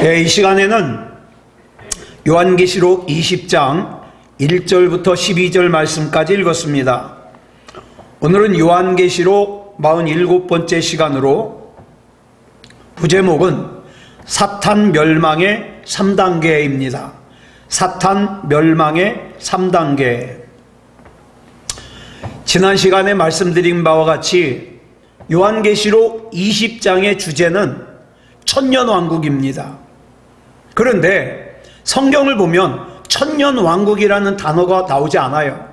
네, 이 시간에는 요한계시록 20장 1절부터 12절 말씀까지 읽었습니다. 오늘은 요한계시록 47번째 시간으로 부제목은 사탄 멸망의 3단계입니다. 사탄 멸망의 3단계. 지난 시간에 말씀드린 바와 같이 요한계시록 20장의 주제는 천년왕국입니다. 그런데 성경을 보면 천년왕국이라는 단어가 나오지 않아요.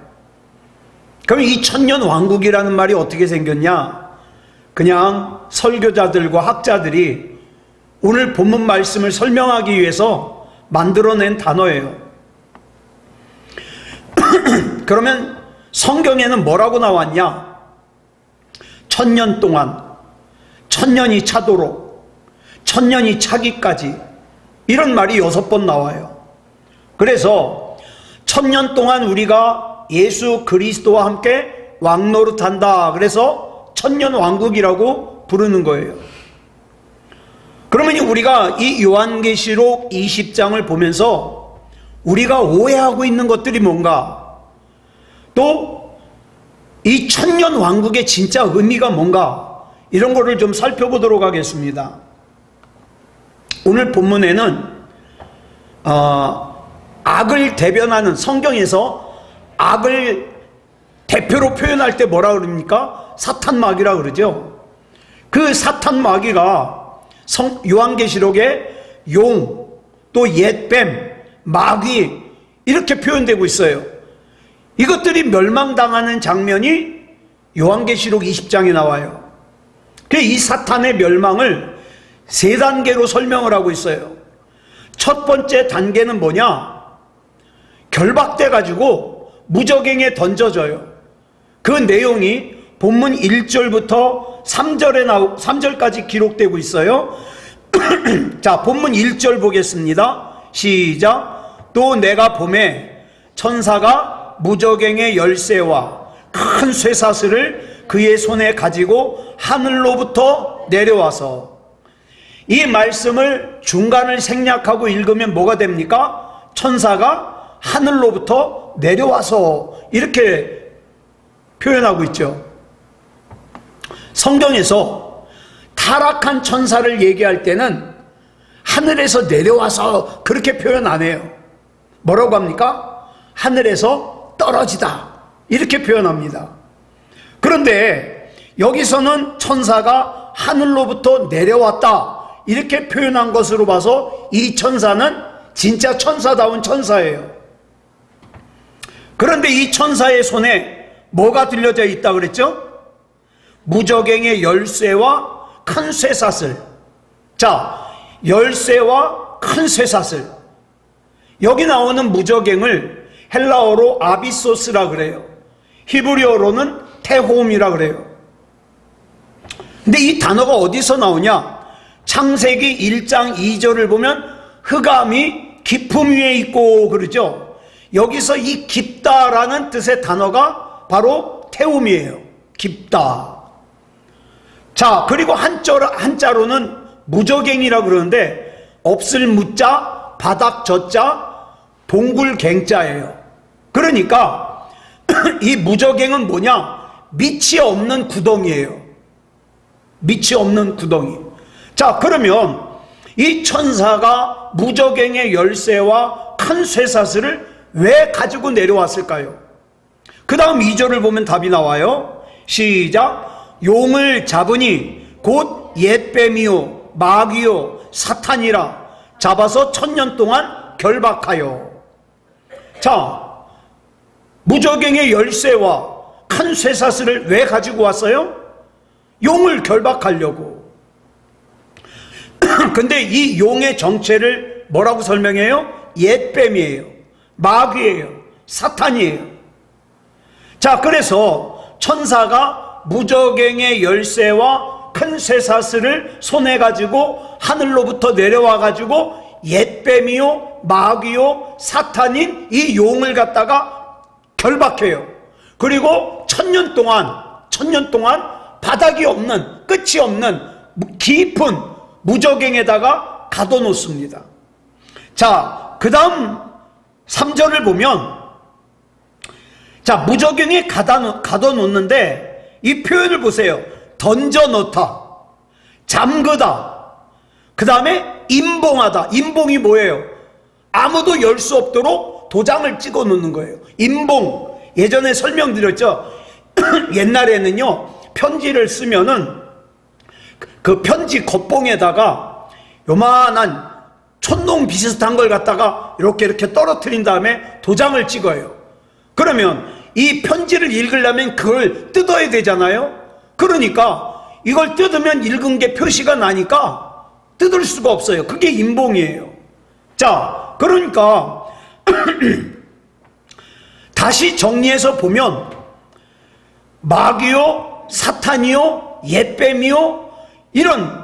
그럼 이 천년왕국이라는 말이 어떻게 생겼냐? 그냥 설교자들과 학자들이 오늘 본문 말씀을 설명하기 위해서 만들어낸 단어예요. 그러면 성경에는 뭐라고 나왔냐? 천년 동안, 천년이 차도록, 천년이 차기까지, 이런 말이 6번 나와요. 그래서 천년 동안 우리가 예수 그리스도와 함께 왕노릇한다. 그래서 천년왕국이라고 부르는 거예요. 그러면 우리가 이 요한계시록 20장을 보면서 우리가 오해하고 있는 것들이 뭔가, 또 이 천년왕국의 진짜 의미가 뭔가, 이런 거를 좀 살펴보도록 하겠습니다. 오늘 본문에는 악을 대변하는, 성경에서 악을 대표로 표현할 때 뭐라 그럽니까? 사탄마귀라 그러죠. 그 사탄마귀가 요한계시록에 용, 또 옛뱀, 마귀 이렇게 표현되고 있어요. 이것들이 멸망당하는 장면이 요한계시록 20장에 나와요. 이 사탄의 멸망을 3단계로 설명을 하고 있어요. 첫 번째 단계는 뭐냐? 결박돼 가지고 무저갱에 던져져요. 그 내용이 본문 1절부터 3절까지 기록되고 있어요. 자, 본문 1절 보겠습니다. 시작. 또 내가 보매 천사가 무저갱의 열쇠와 큰 쇠사슬을 그의 손에 가지고 하늘로부터 내려와서, 이 말씀을 중간을 생략하고 읽으면 뭐가 됩니까? 천사가 하늘로부터 내려와서, 이렇게 표현하고 있죠. 성경에서 타락한 천사를 얘기할 때는 하늘에서 내려와서 그렇게 표현 안 해요. 뭐라고 합니까? 하늘에서 떨어지다, 이렇게 표현합니다. 그런데 여기서는 천사가 하늘로부터 내려왔다, 이렇게 표현한 것으로 봐서 이 천사는 진짜 천사다운 천사예요. 그런데 이 천사의 손에 뭐가 들려져 있다 그랬죠? 무저갱의 열쇠와 큰 쇠사슬. 자, 열쇠와 큰 쇠사슬. 여기 나오는 무저갱을 헬라어로 아비소스라 그래요. 히브리어로는 테홈이라 그래요. 근데 이 단어가 어디서 나오냐? 창세기 1장 2절을 보면 흑암이 깊음 위에 있고 그러죠. 여기서 이 깊다라는 뜻의 단어가 바로 태움이에요. 깊다. 자, 그리고 한자로는 무저갱이라 그러는데 없을 무자, 바닥 저자, 동굴 갱자예요. 그러니까 이 무저갱은 뭐냐? 밑이 없는 구덩이에요. 밑이 없는 구덩이. 자, 그러면 이 천사가 무저갱의 열쇠와 큰 쇠사슬을 왜 가지고 내려왔을까요? 그 다음 2절을 보면 답이 나와요. 시작. 용을 잡으니 곧 옛뱀이요 마귀요 사탄이라 잡아서 천년 동안 결박하여. 자, 무저갱의 열쇠와 큰 쇠사슬을 왜 가지고 왔어요? 용을 결박하려고. 근데 이 용의 정체를 뭐라고 설명해요? 옛뱀이에요, 마귀예요, 사탄이에요. 자, 그래서 천사가 무저갱의 열쇠와 큰 쇠사슬을 손에 가지고 하늘로부터 내려와 가지고 옛뱀이요 마귀요 사탄인 이 용을 갖다가 결박해요. 그리고 천년 동안 바닥이 없는, 끝이 없는 깊은 무저갱에다가 가둬놓습니다. 자, 그 다음 3절을 보면, 자, 무저갱에 가둬놓는데 이 표현을 보세요. 던져놓다, 잠그다, 그 다음에 임봉하다. 임봉이 뭐예요? 아무도 열 수 없도록 도장을 찍어 놓는 거예요. 임봉, 예전에 설명드렸죠. 옛날에는요, 편지를 쓰면은 그 편지 겉봉에다가 요만한 촛농 비슷한 걸 갖다가 이렇게 떨어뜨린 다음에 도장을 찍어요. 그러면 이 편지를 읽으려면 그걸 뜯어야 되잖아요. 그러니까 이걸 뜯으면 읽은 게 표시가 나니까 뜯을 수가 없어요. 그게 임봉이에요. 자, 그러니까 다시 정리해서 보면 마귀요, 사탄이요, 옛뱀이요, 이런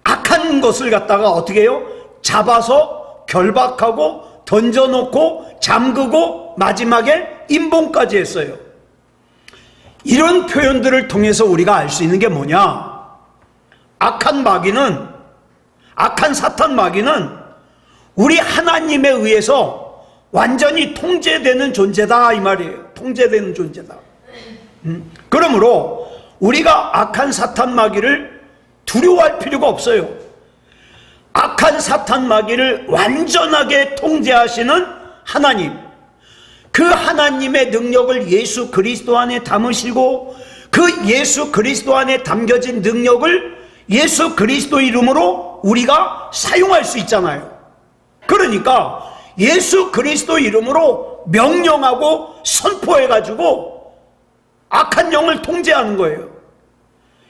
악한 것을 갖다가 어떻게 해요? 잡아서 결박하고 던져놓고 잠그고 마지막에 임봉까지 했어요. 이런 표현들을 통해서 우리가 알 수 있는 게 뭐냐? 악한 사탄 마귀는 우리 하나님에 의해서 완전히 통제되는 존재다, 이 말이에요. 통제되는 존재다. 그러므로 우리가 악한 사탄 마귀를 두려워할 필요가 없어요. 악한 사탄 마귀를 완전하게 통제하시는 하나님, 그 하나님의 능력을 예수 그리스도 안에 담으시고 그 예수 그리스도 안에 담겨진 능력을 예수 그리스도 이름으로 우리가 사용할 수 있잖아요. 그러니까 예수 그리스도 이름으로 명령하고 선포해가지고 악한 영을 통제하는 거예요.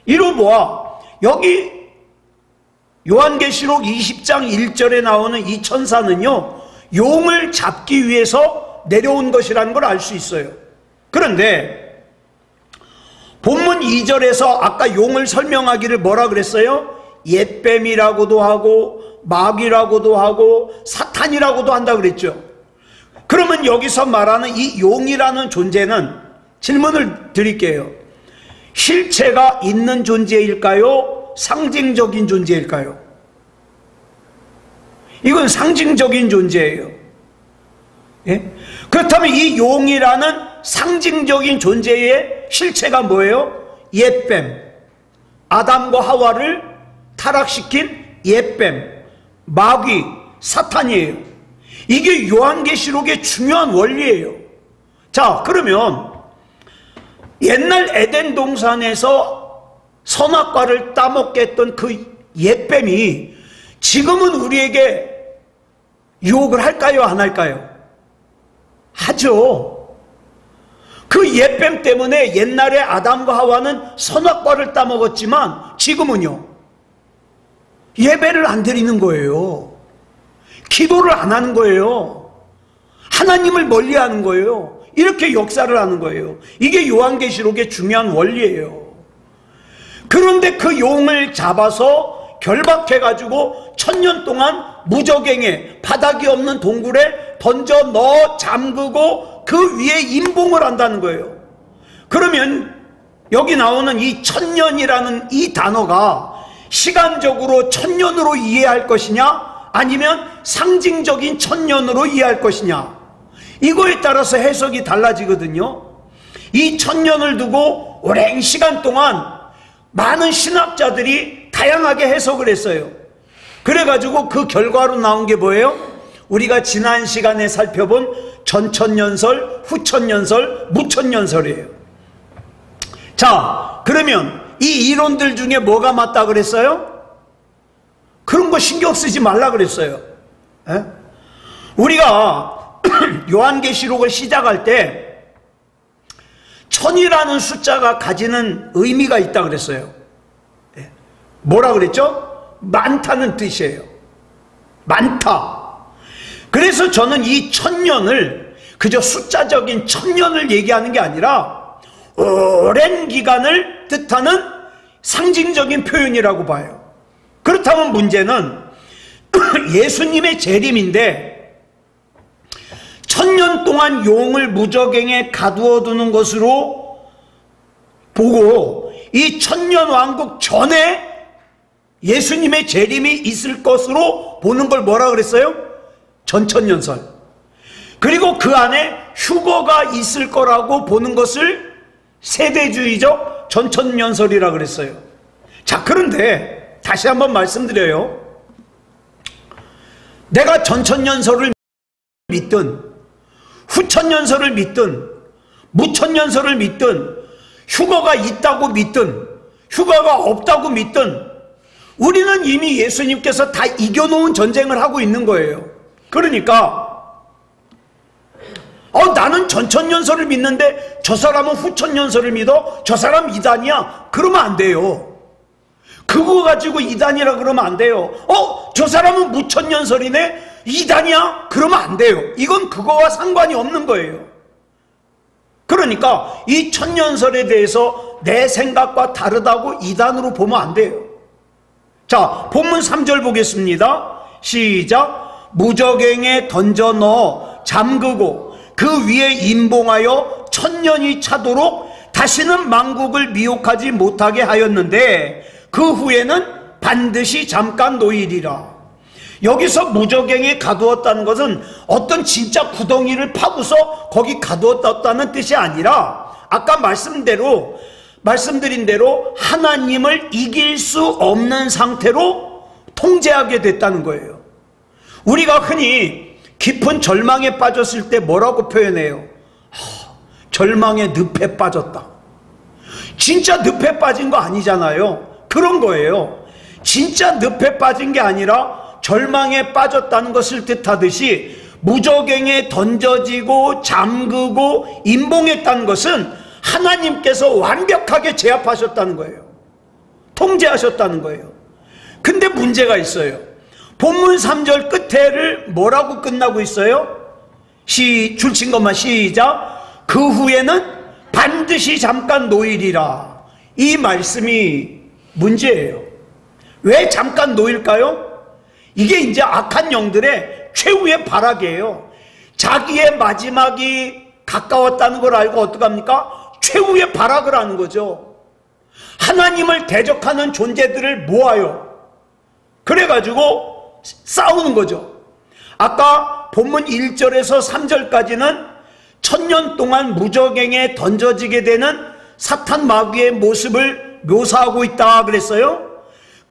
이로 모아 여기 요한계시록 20장 1절에 나오는 이 천사는요, 용을 잡기 위해서 내려온 것이라는 걸 알 수 있어요. 그런데 본문 2절에서 아까 용을 설명하기를 뭐라 그랬어요? 옛뱀이라고도 하고 마귀라고도 하고 사탄이라고도 한다 그랬죠. 그러면 여기서 말하는 이 용이라는 존재는, 질문을 드릴게요. 실체가 있는 존재일까요? 상징적인 존재일까요? 이건 상징적인 존재예요. 예? 그렇다면 이 용이라는 상징적인 존재의 실체가 뭐예요? 옛뱀, 아담과 하와를 타락시킨 옛뱀, 마귀, 사탄이에요. 이게 요한계시록의 중요한 원리예요. 자, 그러면 옛날 에덴 동산에서 선악과를 따먹게 했던 그 옛뱀이 지금은 우리에게 유혹을 할까요? 안 할까요? 하죠. 그 옛뱀 때문에 옛날에 아담과 하와는 선악과를 따먹었지만 지금은요, 예배를 안 드리는 거예요. 기도를 안 하는 거예요. 하나님을 멀리하는 거예요. 이렇게 역사를 하는 거예요. 이게 요한계시록의 중요한 원리예요. 그런데 그 용을 잡아서 결박해가지고 1000년 동안 무저갱에, 바닥이 없는 동굴에 던져 넣어 잠그고 그 위에 임봉을 한다는 거예요. 그러면 여기 나오는 이 1000년이라는 이 단어가 시간적으로 1000년으로 이해할 것이냐, 아니면 상징적인 1000년으로 이해할 것이냐, 이거에 따라서 해석이 달라지거든요. 이 1000년을 두고 오랜 시간 동안 많은 신학자들이 다양하게 해석을 했어요. 그래가지고 그 결과로 나온 게 뭐예요? 우리가 지난 시간에 살펴본 전천년설, 후천년설, 무천년설이에요. 자, 그러면 이 이론들 중에 뭐가 맞다 그랬어요? 그런 거 신경 쓰지 말라 그랬어요. 에? 우리가 요한계시록을 시작할 때 1000이라는 숫자가 가지는 의미가 있다 그랬어요. 에? 뭐라 그랬죠? 많다는 뜻이에요. 많다. 그래서 저는 이 1000년을 그저 숫자적인 1000년을 얘기하는 게 아니라 오랜 기간을 뜻하는 상징적인 표현이라고 봐요. 그렇다면 문제는 예수님의 재림인데 1000년 동안 용을 무저갱에 가두어 두는 것으로 보고 이 1000년 왕국 전에 예수님의 재림이 있을 것으로 보는 걸 뭐라 그랬어요? 전천년설. 그리고 그 안에 휴거가 있을 거라고 보는 것을 세대주의적 전천년설이라 그랬어요. 자, 그런데 다시 한번 말씀드려요. 내가 전천년설을 믿든 후천년설을 믿든 무천년설을 믿든 휴거가 있다고 믿든 휴거가 없다고 믿든 우리는 이미 예수님께서 다 이겨놓은 전쟁을 하고 있는 거예요. 그러니까 나는 전천년설을 믿는데 저 사람은 후천년설을 믿어? 저 사람 이단이야? 그러면 안 돼요. 그거 가지고 이단이라 그러면 안 돼요. 저 사람은 무천년설이네? 이단이야? 그러면 안 돼요. 이건 그거와 상관이 없는 거예요. 그러니까 이 천년설에 대해서 내 생각과 다르다고 이단으로 보면 안 돼요. 자, 본문 3절 보겠습니다. 시작. 무저갱에 던져 넣어 잠그고 그 위에 임봉하여 천년이 차도록 다시는 만국을 미혹하지 못하게 하였는데 그 후에는 반드시 잠깐 놓이리라. 여기서 무저갱에 가두었다는 것은 어떤 진짜 구덩이를 파고서 거기 가두었다는 뜻이 아니라 아까 말씀드린 대로 하나님을 이길 수 없는 상태로 통제하게 됐다는 거예요. 우리가 흔히 깊은 절망에 빠졌을 때 뭐라고 표현해요? 절망의 늪에 빠졌다. 진짜 늪에 빠진 거 아니잖아요. 그런 거예요. 진짜 늪에 빠진 게 아니라 절망에 빠졌다는 것을 뜻하듯이 무저갱에 던져지고 잠그고 임봉했다는 것은 하나님께서 완벽하게 제압하셨다는 거예요. 통제하셨다는 거예요. 근데 문제가 있어요. 본문 3절 끝에를 뭐라고 끝나고 있어요? 줄친 것만 시작. 그 후에는 반드시 잠깐 놓이리라. 이 말씀이 문제예요. 왜 잠깐 놓일까요? 이게 이제 악한 영들의 최후의 발악이에요. 자기의 마지막이 가까웠다는 걸 알고 어떡합니까? 최후의 발악을 하는 거죠. 하나님을 대적하는 존재들을 모아요. 그래가지고 싸우는 거죠. 아까 본문 1절에서 3절까지는 천년 동안 무저갱에 던져지게 되는 사탄 마귀의 모습을 묘사하고 있다 그랬어요.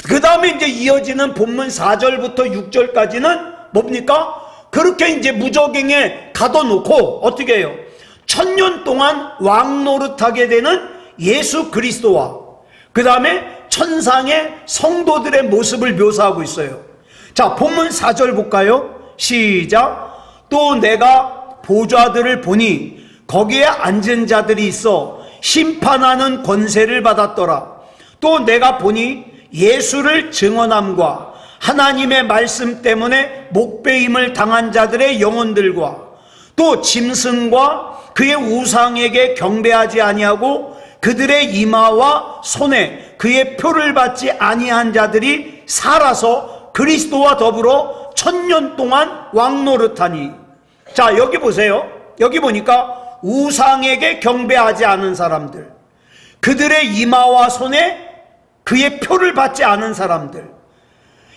그 다음에 이제 이어지는 본문 4절부터 6절까지는 뭡니까? 그렇게 이제 무저갱에 가둬놓고 어떻게 해요? 천년 동안 왕노릇하게 되는 예수 그리스도와 그 다음에 천상의 성도들의 모습을 묘사하고 있어요. 자, 본문 4절 볼까요? 시작. 또 내가 보좌들을 보니 거기에 앉은 자들이 있어 심판하는 권세를 받았더라. 또 내가 보니 예수를 증언함과 하나님의 말씀 때문에 목배임을 당한 자들의 영혼들과 또 짐승과 그의 우상에게 경배하지 아니하고 그들의 이마와 손에 그의 표를 받지 아니한 자들이 살아서 그리스도와 더불어 천년 동안 왕노릇하니. 자, 여기 보세요. 여기 보니까 우상에게 경배하지 않은 사람들, 그들의 이마와 손에 그의 표를 받지 않은 사람들,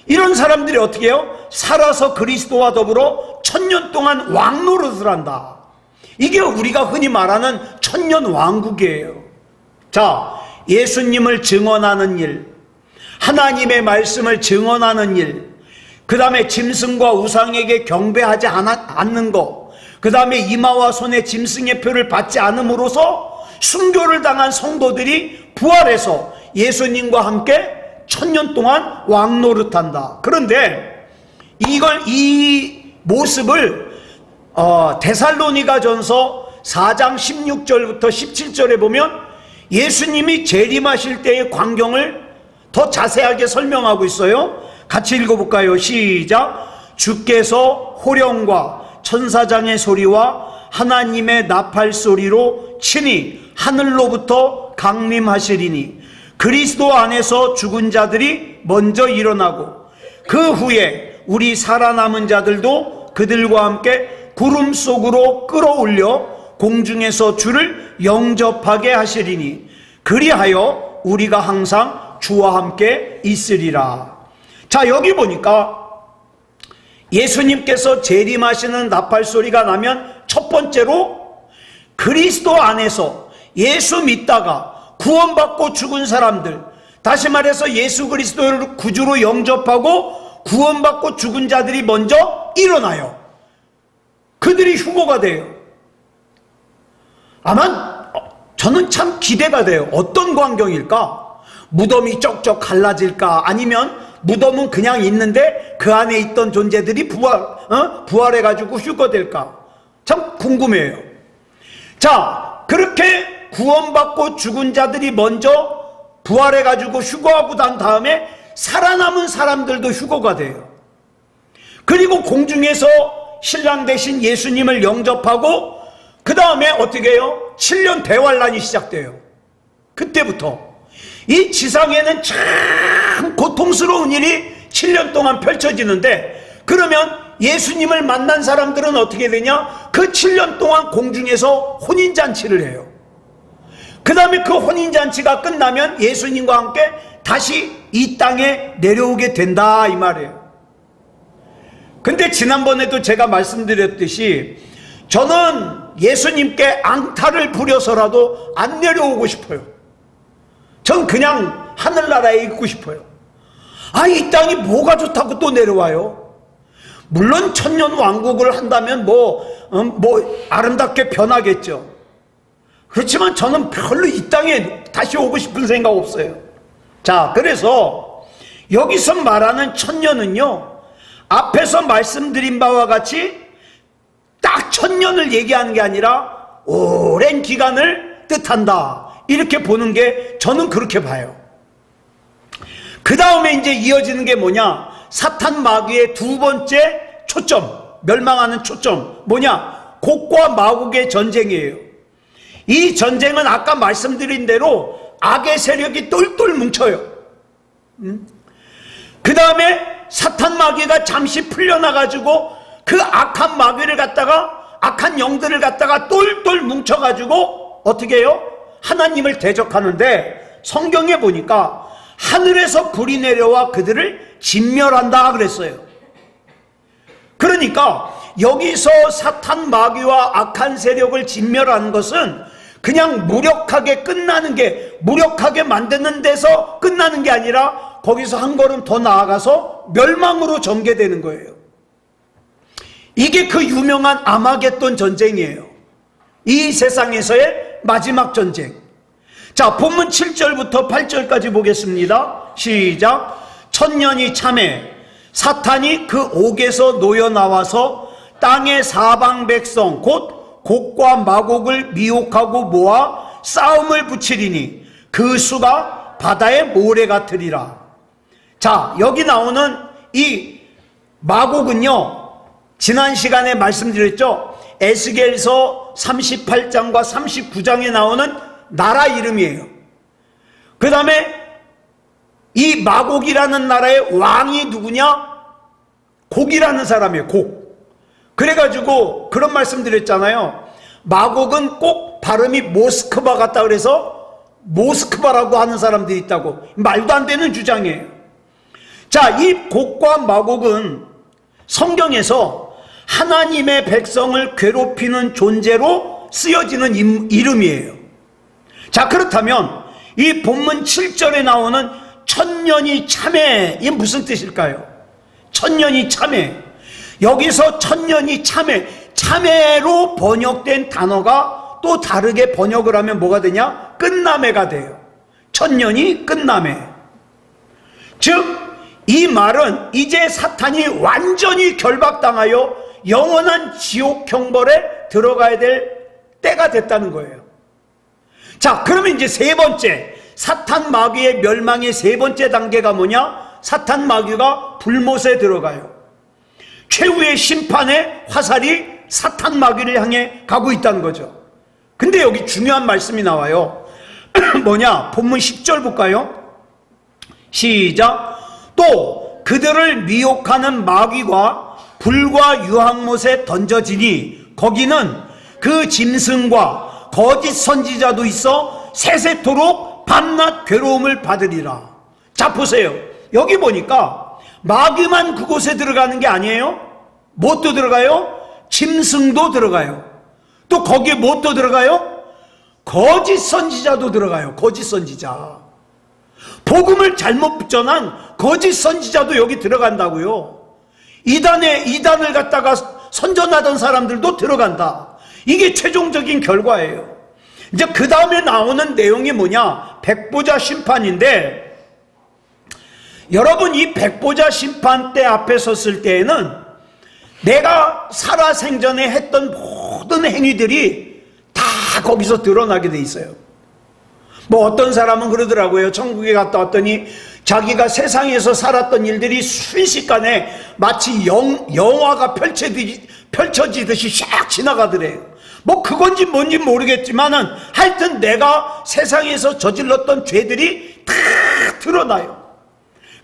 이런 사람들이 어떻게 해요? 살아서 그리스도와 더불어 천년 동안 왕노릇을 한다. 이게 우리가 흔히 말하는 천년 왕국이에요. 자, 예수님을 증언하는 일, 하나님의 말씀을 증언하는 일, 그 다음에 짐승과 우상에게 경배하지 않는 것, 그 다음에 이마와 손에 짐승의 표를 받지 않음으로써 순교를 당한 성도들이 부활해서 예수님과 함께 천년 동안 왕노릇한다. 그런데 이 모습을 데살로니가전서 4장 16절부터 17절에 보면 예수님이 재림하실 때의 광경을 더 자세하게 설명하고 있어요. 같이 읽어볼까요? 시작. 주께서 호령과 천사장의 소리와 하나님의 나팔 소리로 친히 하늘로부터 강림하시리니 그리스도 안에서 죽은 자들이 먼저 일어나고 그 후에 우리 살아남은 자들도 그들과 함께 구름 속으로 끌어올려 공중에서 주를 영접하게 하시리니 그리하여 우리가 항상 주와 함께 있으리라. 자, 여기 보니까 예수님께서 재림하시는 나팔 소리가 나면 첫 번째로 그리스도 안에서 예수 믿다가 구원받고 죽은 사람들, 다시 말해서 예수 그리스도를 구주로 영접하고 구원받고 죽은 자들이 먼저 일어나요. 그들이 휴거가 돼요. 아마 저는 참 기대가 돼요. 어떤 광경일까? 무덤이 쩍쩍 갈라질까? 아니면 무덤은 그냥 있는데 그 안에 있던 존재들이 부활해가지고 휴거될까? 참 궁금해요. 자, 그렇게 구원받고 죽은 자들이 먼저 부활해가지고 휴거하고 난 다음에 살아남은 사람들도 휴거가 돼요. 그리고 공중에서 신랑 되신 예수님을 영접하고 그 다음에 어떻게 해요? 7년 대환란이 시작돼요. 그때부터 이 지상에는 참 고통스러운 일이 7년 동안 펼쳐지는데, 그러면 예수님을 만난 사람들은 어떻게 되냐? 그 7년 동안 공중에서 혼인잔치를 해요. 그 다음에 그 혼인잔치가 끝나면 예수님과 함께 다시 이 땅에 내려오게 된다, 이 말이에요. 근데 지난번에도 제가 말씀드렸듯이 저는 예수님께 앙탈을 부려서라도 안 내려오고 싶어요. 전 그냥 하늘나라에 있고 싶어요. 아, 이 땅이 뭐가 좋다고 또 내려와요? 물론 천년왕국을 한다면 아름답게 변하겠죠. 그렇지만 저는 별로 이 땅에 다시 오고 싶은 생각 없어요. 자, 그래서 여기서 말하는 천년은요, 앞에서 말씀드린 바와 같이 딱 천년을 얘기하는 게 아니라 오랜 기간을 뜻한다, 이렇게 보는 게 저는 그렇게 봐요. 그 다음에 이제 이어지는 게 뭐냐? 사탄 마귀의 두 번째 초점, 멸망하는 초점 뭐냐? 곡과 마곡의 전쟁이에요. 이 전쟁은 아까 말씀드린 대로 악의 세력이 똘똘 뭉쳐요. 그 다음에 사탄 마귀가 잠시 풀려나가지고 그 악한 마귀를 갖다가, 악한 영들을 갖다가 똘똘 뭉쳐가지고 어떻게 해요? 하나님을 대적하는데, 성경에 보니까 하늘에서 불이 내려와 그들을 진멸한다 그랬어요. 그러니까 여기서 사탄 마귀와 악한 세력을 진멸하는 것은 그냥 무력하게 끝나는 게, 무력하게 만드는 데서 끝나는 게 아니라 거기서 한 걸음 더 나아가서 멸망으로 전개되는 거예요. 이게 그 유명한 아마겟돈 전쟁이에요. 이 세상에서의 마지막 전쟁. 자, 본문 7절부터 8절까지 보겠습니다. 시작. 천년이 참해 사탄이 그 옥에서 놓여 나와서 땅의 사방 백성 곧 곡과 마곡을 미혹하고 모아 싸움을 붙이리니 그 수가 바다의 모래 같으리라. 자, 여기 나오는 이 마곡은요, 지난 시간에 말씀드렸죠. 에스겔서 38장과 39장에 나오는 나라 이름이에요. 그 다음에 이 마곡이라는 나라의 왕이 누구냐? 곡이라는 사람이에요. 곡. 그래가지고 그런 말씀 드렸잖아요. 마곡은 꼭 발음이 모스크바 같다 그래서 모스크바라고 하는 사람들이 있다고. 말도 안 되는 주장이에요. 자, 이 곡과 마곡은 성경에서 하나님의 백성을 괴롭히는 존재로 쓰여지는 이름이에요. 자, 그렇다면 이 본문 7절에 나오는 천년이 참해, 이게 무슨 뜻일까요? 천년이 참해. 여기서 천년이 참해, 참해로 번역된 단어가 또 다르게 번역을 하면 뭐가 되냐? 끝남해가 돼요. 천년이 끝남해. 즉 이 말은 이제 사탄이 완전히 결박당하여 영원한 지옥 형벌에 들어가야 될 때가 됐다는 거예요. 자, 그러면 이제 세 번째, 사탄 마귀의 멸망의 세 번째 단계가 뭐냐? 사탄 마귀가 불못에 들어가요. 최후의 심판의 화살이 사탄 마귀를 향해 가고 있다는 거죠. 근데 여기 중요한 말씀이 나와요. 뭐냐? 본문 10절 볼까요? 시작. 또 그들을 미혹하는 마귀가 불과 유황못에 던져지니 거기는 그 짐승과 거짓 선지자도 있어 세세토록 밤낮 괴로움을 받으리라. 자, 보세요. 여기 보니까 마귀만 그곳에 들어가는 게 아니에요. 뭣도 들어가요? 짐승도 들어가요. 또 거기에 뭣도 들어가요? 거짓 선지자도 들어가요. 거짓 선지자. 복음을 잘못 전한 거짓 선지자도 여기 들어간다고요. 이단을 갖다가 선전하던 사람들도 들어간다. 이게 최종적인 결과예요. 이제 그 다음에 나오는 내용이 뭐냐? 백보자 심판인데, 여러분, 이 백보자 심판 때 앞에 섰을 때에는 내가 살아생전에 했던 모든 행위들이 다 거기서 드러나게 돼 있어요. 뭐 어떤 사람은 그러더라고요. 천국에 갔다 왔더니 자기가 세상에서 살았던 일들이 순식간에 마치 영화가 펼쳐지듯이 샥 지나가더래요. 뭐 그건지 뭔지 모르겠지만은 하여튼 내가 세상에서 저질렀던 죄들이 다 드러나요.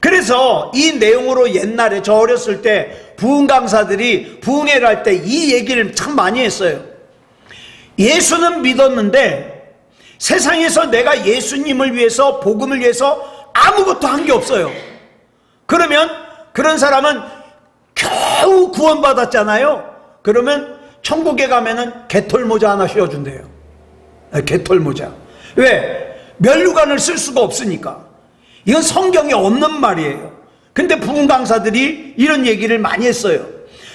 그래서 이 내용으로 옛날에 저 어렸을 때 부흥 강사들이 부흥회를 할 때 이 얘기를 참 많이 했어요. 예수는 믿었는데 세상에서 내가 예수님을 위해서, 복음을 위해서 아무것도 한 게 없어요. 그러면 그런 사람은 겨우 구원받았잖아요. 그러면 천국에 가면은 개털모자 하나 씌워준대요. 개털모자. 왜? 면류관을 쓸 수가 없으니까. 이건 성경에 없는 말이에요. 근데 부흥 강사들이 이런 얘기를 많이 했어요.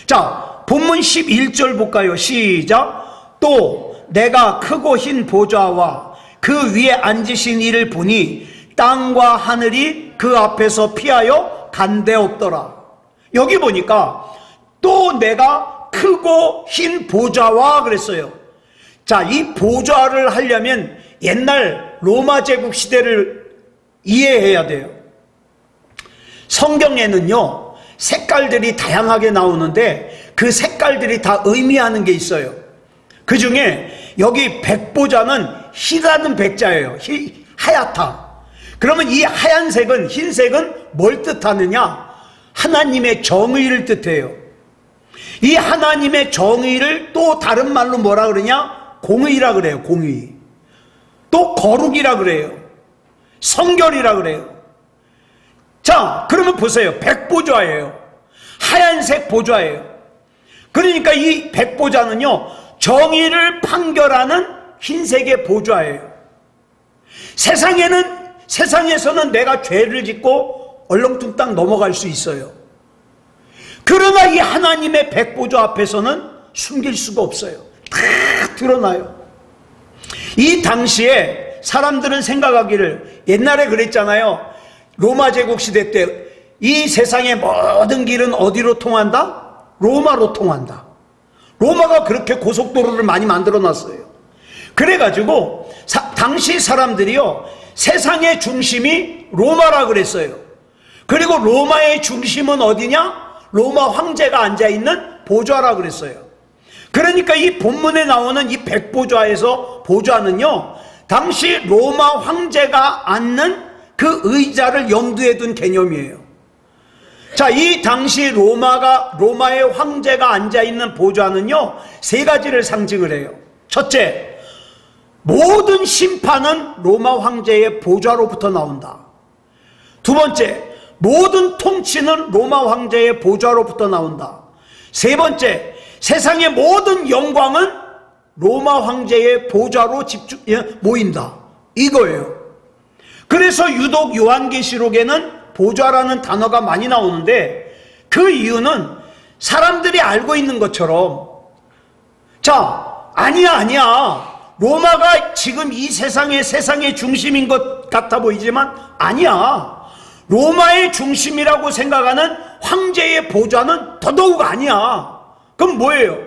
자, 본문 11절 볼까요? 시작. 또 내가 크고 흰 보좌와 그 위에 앉으신 이를 보니 땅과 하늘이 그 앞에서 피하여 간데 없더라. 여기 보니까 또 내가 크고 흰 보좌와 그랬어요. 자, 이 보좌를 하려면 옛날 로마 제국 시대를 이해해야 돼요. 성경에는요, 색깔들이 다양하게 나오는데 그 색깔들이 다 의미하는 게 있어요. 그 중에 여기 백보자는 희라는 백자예요. 하얗다. 그러면 이 하얀색은, 흰색은 뭘 뜻하느냐? 하나님의 정의를 뜻해요. 이 하나님의 정의를 또 다른 말로 뭐라 그러냐? 공의라 그래요. 공의. 또 거룩이라 그래요. 성결이라 그래요. 자, 그러면 보세요. 백보좌예요. 하얀색 보좌예요. 그러니까 이 백보좌는요, 정의를 판결하는 흰색의 보좌예요. 세상에서는 내가 죄를 짓고 얼렁뚱땅 넘어갈 수 있어요. 그러나 이 하나님의 백보좌 앞에서는 숨길 수가 없어요. 다 드러나요. 이 당시에 사람들은 생각하기를, 옛날에 그랬잖아요. 로마 제국 시대 때 이 세상의 모든 길은 어디로 통한다? 로마로 통한다. 로마가 그렇게 고속도로를 많이 만들어 놨어요. 그래가지고 당시 사람들이요, 세상의 중심이 로마라 그랬어요. 그리고 로마의 중심은 어디냐? 로마 황제가 앉아있는 보좌라 그랬어요. 그러니까 이 본문에 나오는 이 백보좌에서 보좌는요, 당시 로마 황제가 앉는 그 의자를 염두에 둔 개념이에요. 자, 이 당시 로마의 황제가 앉아있는 보좌는요, 세 가지를 상징을 해요. 첫째, 모든 심판은 로마 황제의 보좌로부터 나온다. 두 번째, 모든 통치는 로마 황제의 보좌로부터 나온다. 세 번째, 세상의 모든 영광은 로마 황제의 보좌로 모인다. 이거예요. 그래서 유독 요한계시록에는 보좌라는 단어가 많이 나오는데, 그 이유는 사람들이 알고 있는 것처럼, 자, 아니야. 로마가 지금 이 세상의 중심인 것 같아 보이지만 아니야. 로마의 중심이라고 생각하는 황제의 보좌는 더더욱 아니야. 그럼 뭐예요?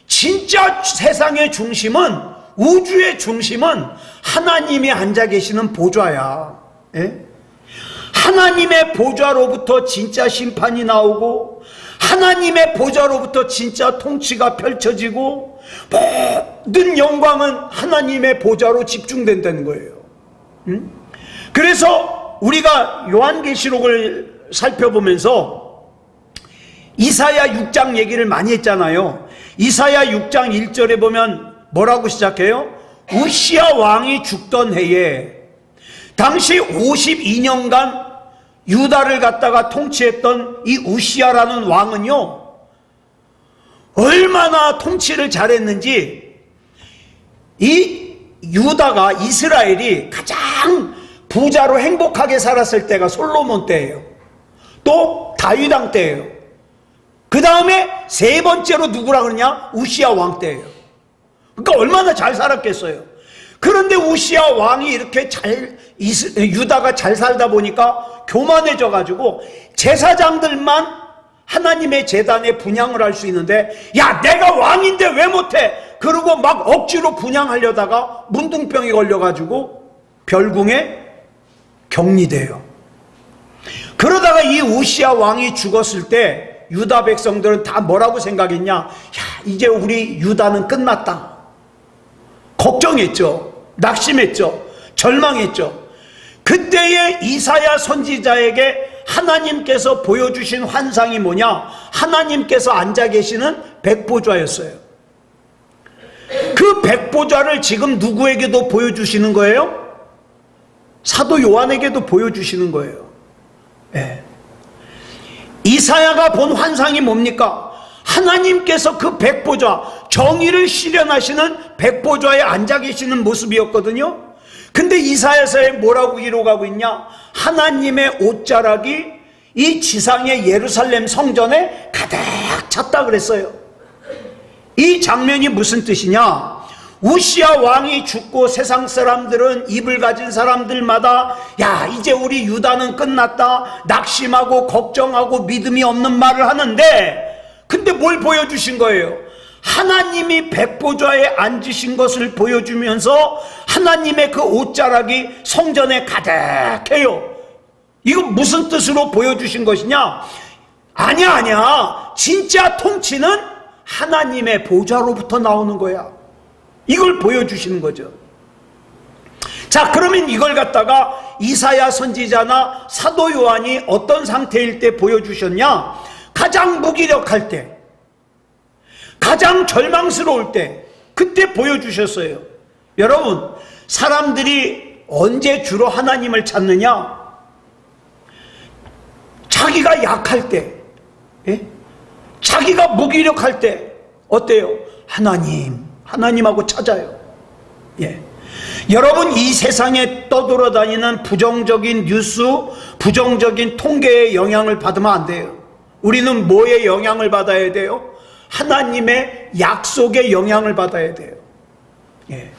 진짜 세상의 중심은, 우주의 중심은 하나님이 앉아 계시는 보좌야. 예? 하나님의 보좌로부터 진짜 심판이 나오고, 하나님의 보좌로부터 진짜 통치가 펼쳐지고, 모든 영광은 하나님의 보좌로 집중된다는 거예요. 그래서 우리가 요한계시록을 살펴보면서 이사야 6장 얘기를 많이 했잖아요. 이사야 6장 1절에 보면 뭐라고 시작해요? 우시야 왕이 죽던 해에, 당시 52년간 유다를 갖다가 통치했던 이 우시야라는 왕은요, 얼마나 통치를 잘했는지, 이 유다가, 이스라엘이 가장 부자로 행복하게 살았을 때가 솔로몬 때예요. 또 다윗 왕 때예요. 그 다음에 세 번째로 누구라 그러냐? 우시야 왕 때예요. 그러니까 얼마나 잘 살았겠어요. 그런데 우시야 왕이 이렇게 유다가 잘 살다 보니까 교만해져 가지고 제사장들만 하나님의 제단에 분향을 할 수 있는데, 야, 내가 왕인데 왜 못해? 그러고 막 억지로 분향하려다가 문둥병이 걸려가지고 별궁에 격리돼요. 그러다가 이 우시야 왕이 죽었을 때 유다 백성들은 다 뭐라고 생각했냐? 야, 이제 우리 유다는 끝났다. 걱정했죠. 낙심했죠. 절망했죠. 그때의 이사야 선지자에게 하나님께서 보여주신 환상이 뭐냐? 하나님께서 앉아 계시는 백보좌였어요. 그 백보좌를 지금 누구에게도 보여주시는 거예요? 사도 요한에게도 보여주시는 거예요. 네. 이사야가 본 환상이 뭡니까? 하나님께서 그 백보좌, 정의를 실현하시는 백보좌에 앉아 계시는 모습이었거든요. 근데 이사야서에 뭐라고 기록하고 있냐? 하나님의 옷자락이 이 지상의 예루살렘 성전에 가득 찼다 그랬어요. 이 장면이 무슨 뜻이냐? 우시야 왕이 죽고 세상 사람들은, 입을 가진 사람들마다 야, 이제 우리 유다는 끝났다, 낙심하고 걱정하고 믿음이 없는 말을 하는데, 근데 뭘 보여주신 거예요? 하나님이 백보좌에 앉으신 것을 보여주면서 하나님의 그 옷자락이 성전에 가득해요. 이거 무슨 뜻으로 보여주신 것이냐? 아니야. 진짜 통치는 하나님의 보좌로부터 나오는 거야. 이걸 보여주시는 거죠. 자, 그러면 이걸 갖다가 이사야 선지자나 사도 요한이 어떤 상태일 때 보여주셨냐? 가장 무기력할 때, 가장 절망스러울 때, 그때 보여주셨어요. 여러분, 사람들이 언제 주로 하나님을 찾느냐? 자기가 약할 때, 예? 자기가 무기력할 때 어때요? 하나님하고 찾아요. 예. 여러분, 이 세상에 떠돌아다니는 부정적인 뉴스, 부정적인 통계의 영향을 받으면 안 돼요. 우리는 뭐의 영향을 받아야 돼요? 하나님의 약속의 영향을 받아야 돼요. 예.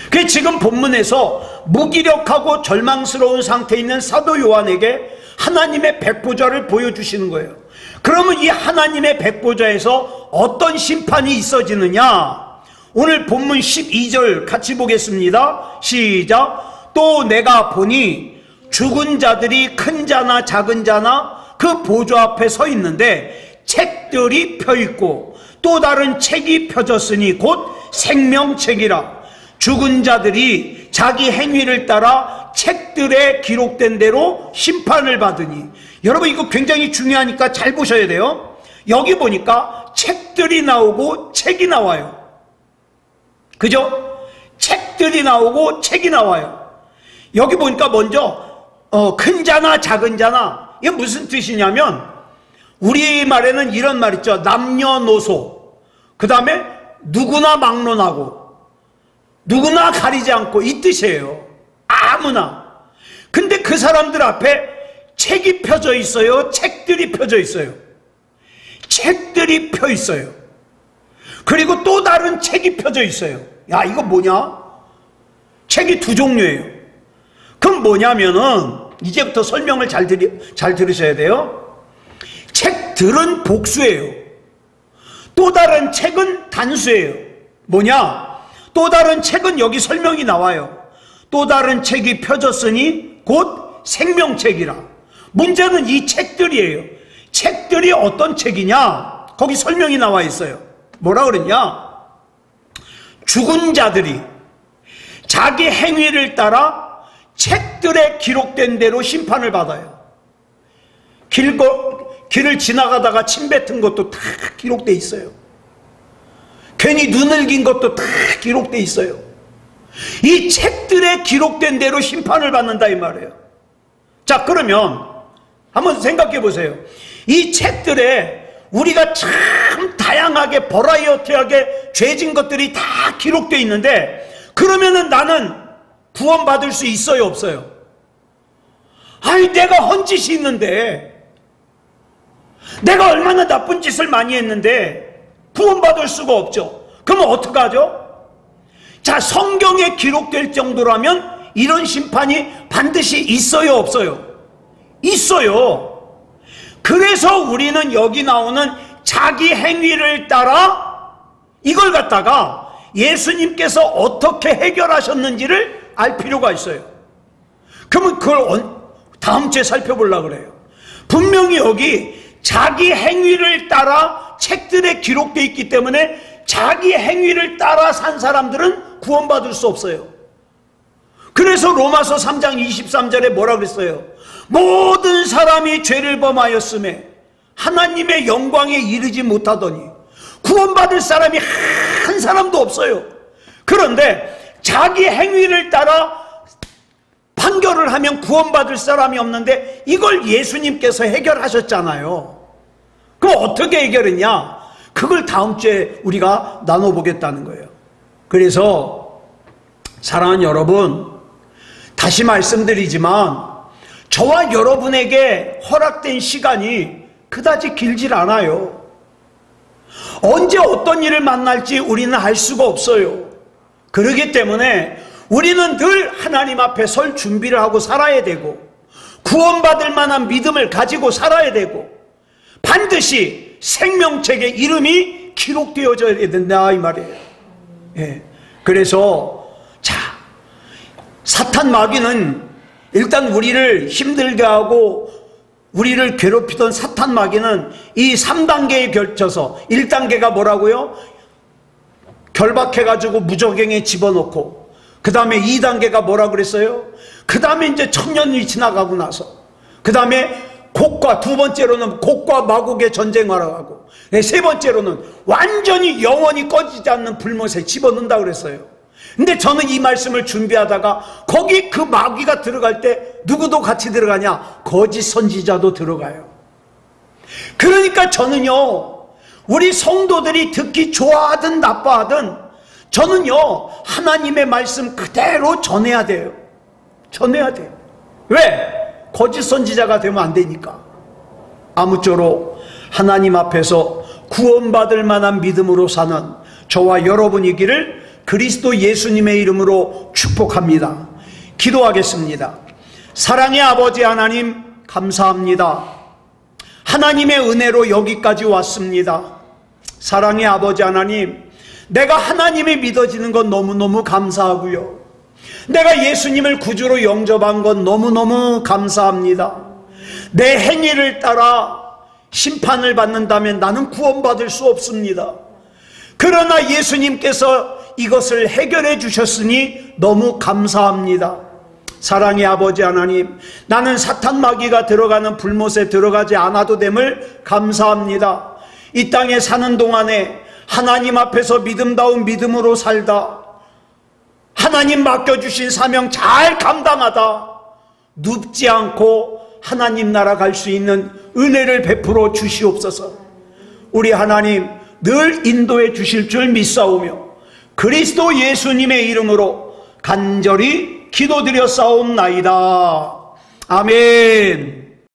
그 지금 본문에서 무기력하고 절망스러운 상태에 있는 사도 요한에게 하나님의 백보좌를 보여주시는 거예요. 그러면 이 하나님의 백보좌에서 어떤 심판이 있어지느냐? 오늘 본문 12절 같이 보겠습니다. 시작. 또 내가 보니 죽은 자들이 큰 자나 작은 자나 그 보좌 앞에 서 있는데 책들이 펴있고 또 다른 책이 펴졌으니 곧 생명책이라. 죽은 자들이 자기 행위를 따라 책들에 기록된 대로 심판을 받으니. 여러분, 이거 굉장히 중요하니까 잘 보셔야 돼요. 여기 보니까 책들이 나오고 책이 나와요. 그죠? 책들이 나오고 책이 나와요. 여기 보니까 먼저 큰 자나 작은 자나, 이게 무슨 뜻이냐면 우리말에는 이런 말 있죠. 남녀노소, 그 다음에 누구나 막론하고 누구나 가리지 않고, 이 뜻이에요. 아무나. 근데 그 사람들 앞에 책이 펴져 있어요? 책들이 펴져 있어요? 책들이 펴 있어요. 그리고 또 다른 책이 펴져 있어요. 야, 이거 뭐냐? 책이 두 종류예요. 그럼 뭐냐면은 이제부터 설명을 잘 들으셔야 돼요. 책들은 복수예요. 또 다른 책은 단수예요. 뭐냐? 또 다른 책은 여기 설명이 나와요. 또 다른 책이 펴졌으니 곧 생명책이라. 문제는 이 책들이에요. 책들이 어떤 책이냐? 거기 설명이 나와 있어요. 뭐라 그랬냐? 죽은 자들이 자기 행위를 따라 책들에 기록된 대로 심판을 받아요. 길을 지나가다가 침 뱉은 것도 다 기록돼 있어요. 괜히 눈을 긴 것도 다 기록돼 있어요. 이 책들에 기록된 대로 심판을 받는다 이 말이에요. 자, 그러면 한번 생각해 보세요. 이 책들에 우리가 참 다양하게 버라이어티하게 죄진 것들이 다 기록되어 있는데, 그러면은 나는 구원받을 수 있어요, 없어요? 아니, 내가 헌짓이 있는데, 내가 얼마나 나쁜 짓을 많이 했는데 구원받을 수가 없죠. 그러면 어떡하죠? 자, 성경에 기록될 정도라면 이런 심판이 반드시 있어요, 없어요? 있어요. 그래서 우리는 여기 나오는 자기 행위를 따라 이걸 갖다가 예수님께서 어떻게 해결하셨는지를 알 필요가 있어요. 그러면 그걸 다음 주에 살펴보려고 그래요. 분명히 여기 자기 행위를 따라 책들에 기록되어 있기 때문에 자기 행위를 따라 산 사람들은 구원받을 수 없어요. 그래서 로마서 3장 23절에 뭐라 그랬어요? 모든 사람이 죄를 범하였음에 하나님의 영광에 이르지 못하더니 구원받을 사람이 한 사람도 없어요. 그런데 자기 행위를 따라 판결을 하면 구원받을 사람이 없는데 이걸 예수님께서 해결하셨잖아요. 그럼 어떻게 해결했냐? 그걸 다음 주에 우리가 나눠보겠다는 거예요. 그래서 사랑하는 여러분, 다시 말씀드리지만 저와 여러분에게 허락된 시간이 그다지 길질 않아요. 언제 어떤 일을 만날지 우리는 알 수가 없어요. 그렇기 때문에 우리는 늘 하나님 앞에 설 준비를 하고 살아야 되고, 구원받을 만한 믿음을 가지고 살아야 되고, 반드시 생명책에 이름이 기록되어져야 된다 이 말이에요. 예. 그래서 자, 사탄 마귀는 일단 우리를 힘들게 하고 우리를 괴롭히던 사탄 마귀는 이 3단계에 걸쳐서 1단계가 뭐라고요? 결박해가지고 무적행에 집어넣고, 그 다음에 2단계가 뭐라 그랬어요? 그 다음에 이제 천년이 지나가고 나서 그 다음에 곡과, 두 번째로는 곡과 마곡의 전쟁하러 가고, 세 번째로는 완전히 영원히 꺼지지 않는 불못에 집어넣는다 그랬어요. 근데 저는 이 말씀을 준비하다가 거기 그 마귀가 들어갈 때 누구도 같이 들어가냐? 거짓 선지자도 들어가요. 그러니까 저는요, 우리 성도들이 듣기 좋아하든 나빠하든 저는요, 하나님의 말씀 그대로 전해야 돼요. 전해야 돼요. 왜? 거짓 선지자가 되면 안 되니까. 아무쪼록 하나님 앞에서 구원받을 만한 믿음으로 사는 저와 여러분이기를 그리스도 예수님의 이름으로 축복합니다. 기도하겠습니다. 사랑의 아버지 하나님, 감사합니다. 하나님의 은혜로 여기까지 왔습니다. 사랑의 아버지 하나님, 내가 하나님이 믿어지는 건 너무너무 감사하고요, 내가 예수님을 구주로 영접한 건 너무너무 감사합니다. 내 행위를 따라 심판을 받는다면 나는 구원받을 수 없습니다. 그러나 예수님께서 이것을 해결해 주셨으니 너무 감사합니다. 사랑의 아버지 하나님, 나는 사탄 마귀가 들어가는 불못에 들어가지 않아도 됨을 감사합니다. 이 땅에 사는 동안에 하나님 앞에서 믿음다운 믿음으로 살다, 하나님 맡겨주신 사명 잘 감당하다 눕지 않고 하나님 나라 갈 수 있는 은혜를 베풀어 주시옵소서. 우리 하나님 늘 인도해 주실 줄 믿사오며 그리스도 예수님의 이름으로 간절히 기도드려 싸움나이다. 아멘.